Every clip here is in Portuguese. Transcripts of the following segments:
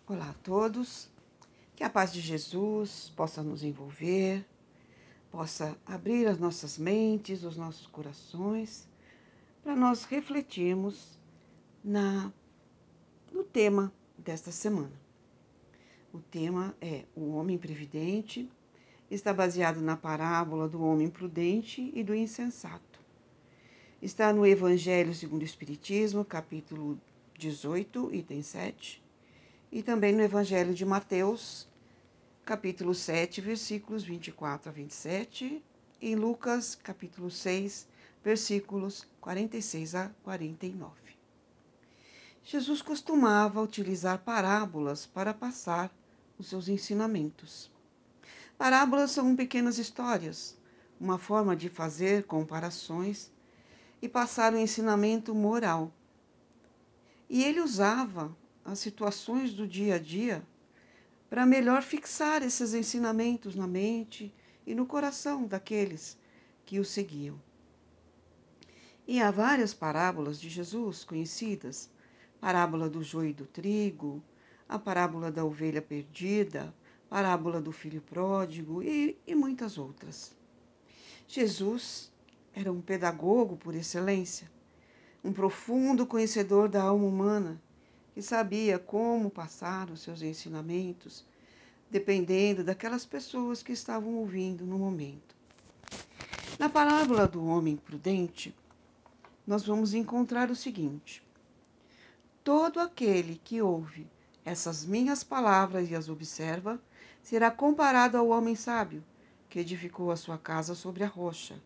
Olá a todos, que a paz de Jesus possa nos envolver, possa abrir as nossas mentes, os nossos corações, para nós refletirmos no tema desta semana. O tema é o homem previdente, está baseado na parábola do homem prudente e do insensato. Está no Evangelho segundo o Espiritismo, capítulo 18, item 7, e também no Evangelho de Mateus, capítulo 7, versículos 24 a 27, e em Lucas, capítulo 6, versículos 46 a 49. Jesus costumava utilizar parábolas para passar os seus ensinamentos. Parábolas são pequenas histórias, uma forma de fazer comparações e passar o ensinamento moral. E ele usava as situações do dia a dia para melhor fixar esses ensinamentos na mente e no coração daqueles que o seguiam. E há várias parábolas de Jesus conhecidas: parábola do joio e do trigo, a parábola da ovelha perdida, parábola do filho pródigo e muitas outras. Jesus era um pedagogo por excelência, um profundo conhecedor da alma humana, que sabia como passar os seus ensinamentos, dependendo daquelas pessoas que estavam ouvindo no momento. Na parábola do homem prudente, nós vamos encontrar o seguinte: todo aquele que ouve essas minhas palavras e as observa, será comparado ao homem sábio, que edificou a sua casa sobre a rocha.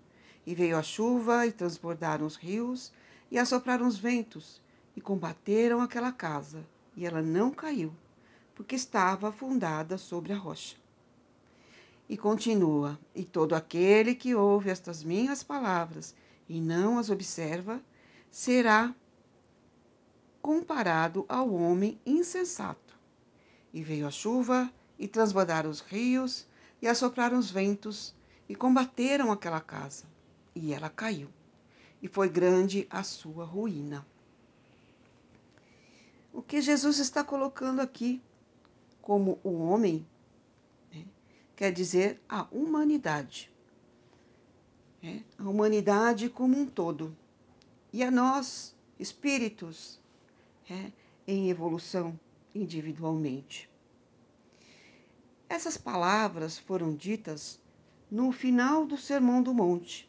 E veio a chuva, e transbordaram os rios, e assopraram os ventos, e combateram aquela casa, e ela não caiu, porque estava fundada sobre a rocha. E continua: e todo aquele que ouve estas minhas palavras e não as observa, será comparado ao homem insensato. E veio a chuva, e transbordaram os rios, e assopraram os ventos, e combateram aquela casa, e ela caiu, e foi grande a sua ruína. O que Jesus está colocando aqui como o homem, quer dizer a humanidade. A humanidade como um todo. E a nós, espíritos, em evolução individualmente. Essas palavras foram ditas no final do Sermão do Monte,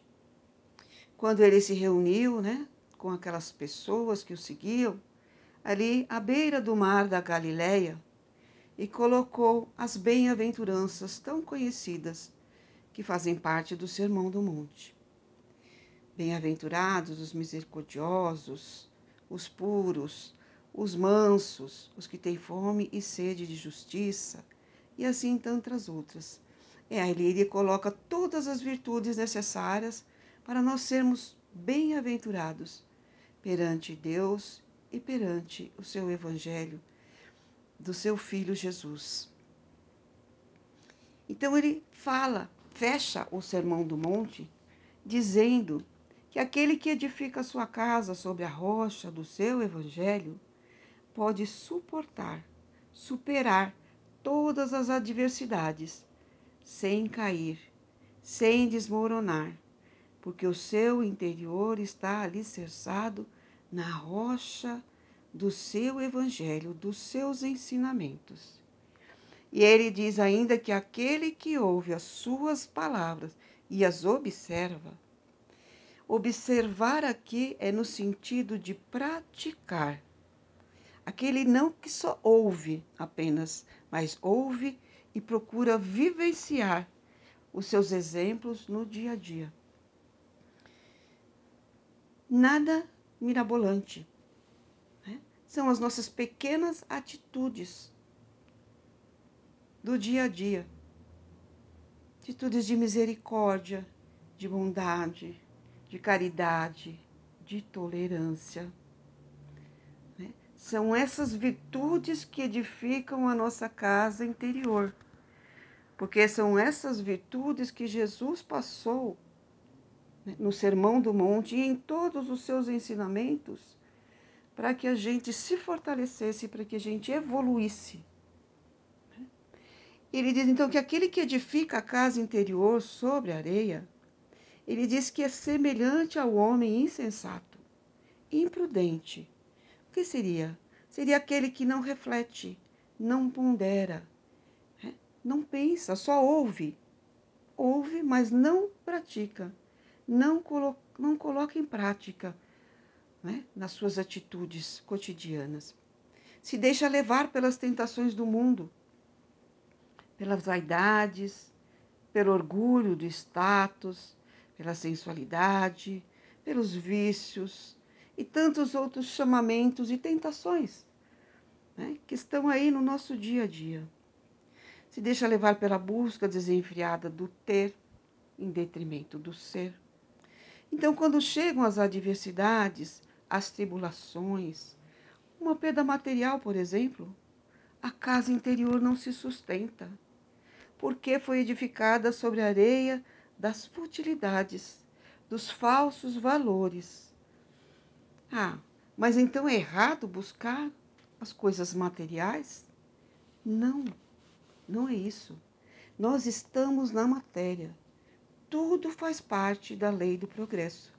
quando ele se reuniu, com aquelas pessoas que o seguiam, ali à beira do mar da Galileia, e colocou as bem-aventuranças tão conhecidas que fazem parte do Sermão do Monte. Bem-aventurados os misericordiosos, os puros, os mansos, os que têm fome e sede de justiça, e assim tantas outras. Ali ele coloca todas as virtudes necessárias para nós sermos bem-aventurados perante Deus e perante o seu Evangelho, do seu Filho Jesus. Então ele fecha o Sermão do Monte, dizendo que aquele que edifica a sua casa sobre a rocha do seu Evangelho pode suportar, superar todas as adversidades, sem cair, sem desmoronar, porque o seu interior está alicerçado na rocha do seu Evangelho, dos seus ensinamentos. E ele diz ainda que aquele que ouve as suas palavras e as observa, observar aqui é no sentido de praticar. Aquele não que só ouve apenas, mas ouve e procura vivenciar os seus exemplos no dia a dia. Nada mirabolante. São as nossas pequenas atitudes do dia a dia. Atitudes de misericórdia, de bondade, de caridade, de tolerância. São essas virtudes que edificam a nossa casa interior. Porque são essas virtudes que Jesus passou no Sermão do Monte e em todos os seus ensinamentos, para que a gente se fortalecesse, para que a gente evoluísse Ele diz então que aquele que edifica a casa interior sobre a areia, ele diz que é semelhante ao homem insensato, imprudente. O que seria? Seria aquele que não reflete, não pondera, né? Não pensa, só ouve. Ouve, mas não pratica, não coloca em prática, né, nas suas atitudes cotidianas. Se deixa levar pelas tentações do mundo, pelas vaidades, pelo orgulho do status, pela sensualidade, pelos vícios e tantos outros chamamentos e tentações, né, que estão aí no nosso dia a dia. Se deixa levar pela busca desenfreada do ter em detrimento do ser. Então, quando chegam as adversidades, as tribulações, uma perda material, por exemplo, a casa interior não se sustenta, porque foi edificada sobre a areia das futilidades, dos falsos valores. Ah, mas então é errado buscar as coisas materiais? Não, não é isso. Nós estamos na matéria. Tudo faz parte da lei do progresso.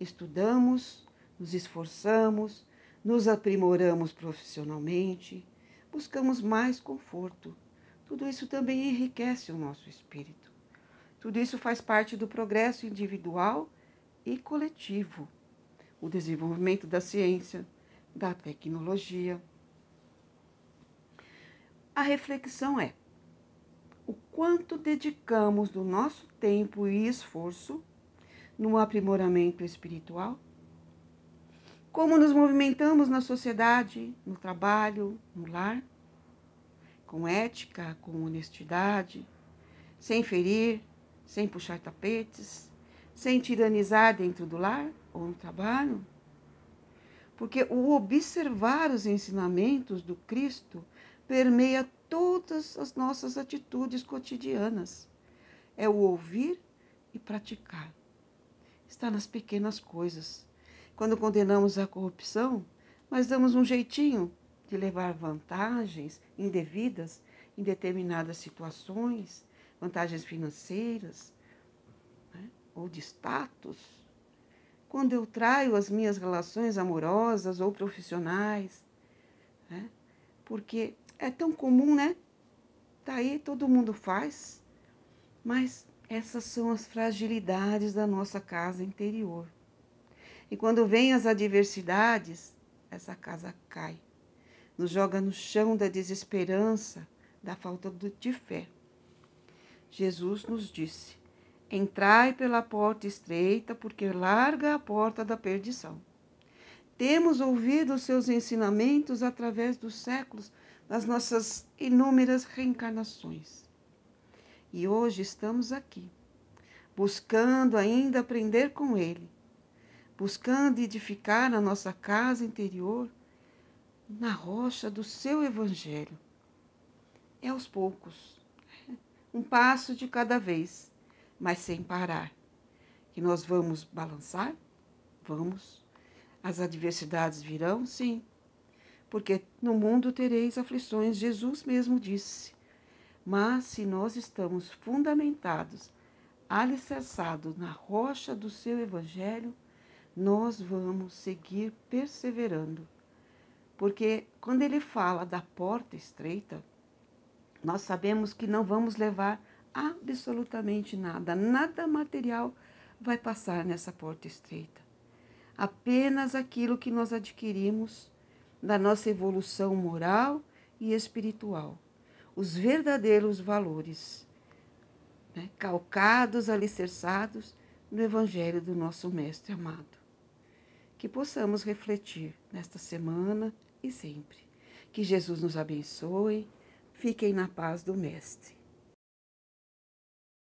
Estudamos, nos esforçamos, nos aprimoramos profissionalmente, buscamos mais conforto. Tudo isso também enriquece o nosso espírito. Tudo isso faz parte do progresso individual e coletivo, o desenvolvimento da ciência, da tecnologia. A reflexão é: o quanto dedicamos do nosso tempo e esforço no aprimoramento espiritual? Como nos movimentamos na sociedade, no trabalho, no lar? Com ética, com honestidade, sem ferir, sem puxar tapetes, sem tiranizar dentro do lar ou no trabalho? Porque o observar os ensinamentos do Cristo permeia todas as nossas atitudes cotidianas. É o ouvir e praticar. Está nas pequenas coisas. Quando condenamos a corrupção, nós damos um jeitinho de levar vantagens indevidas em determinadas situações, vantagens financeiras, né, ou de status. Quando eu traio as minhas relações amorosas ou profissionais, né, porque é tão comum, né? Tá aí, todo mundo faz, mas essas são as fragilidades da nossa casa interior. E quando vêm as adversidades, essa casa cai, nos joga no chão da desesperança, da falta de fé. Jesus nos disse: entrai pela porta estreita, porque larga é a porta da perdição. Temos ouvido os seus ensinamentos através dos séculos, das nossas inúmeras reencarnações. E hoje estamos aqui, buscando ainda aprender com ele, buscando edificar a nossa casa interior na rocha do seu evangelho. É aos poucos, um passo de cada vez, mas sem parar. Que nós vamos balançar? Vamos. As adversidades virão? Sim. Porque no mundo tereis aflições, Jesus mesmo disse. Mas se nós estamos fundamentados, alicerçados na rocha do seu evangelho, nós vamos seguir perseverando. Porque quando ele fala da porta estreita, nós sabemos que não vamos levar absolutamente nada, nada material vai passar nessa porta estreita. Apenas aquilo que nós adquirimos da nossa evolução moral e espiritual, os verdadeiros valores, né, calcados, alicerçados no Evangelho do nosso Mestre amado. Que possamos refletir nesta semana e sempre. Que Jesus nos abençoe. Fiquem na paz do Mestre.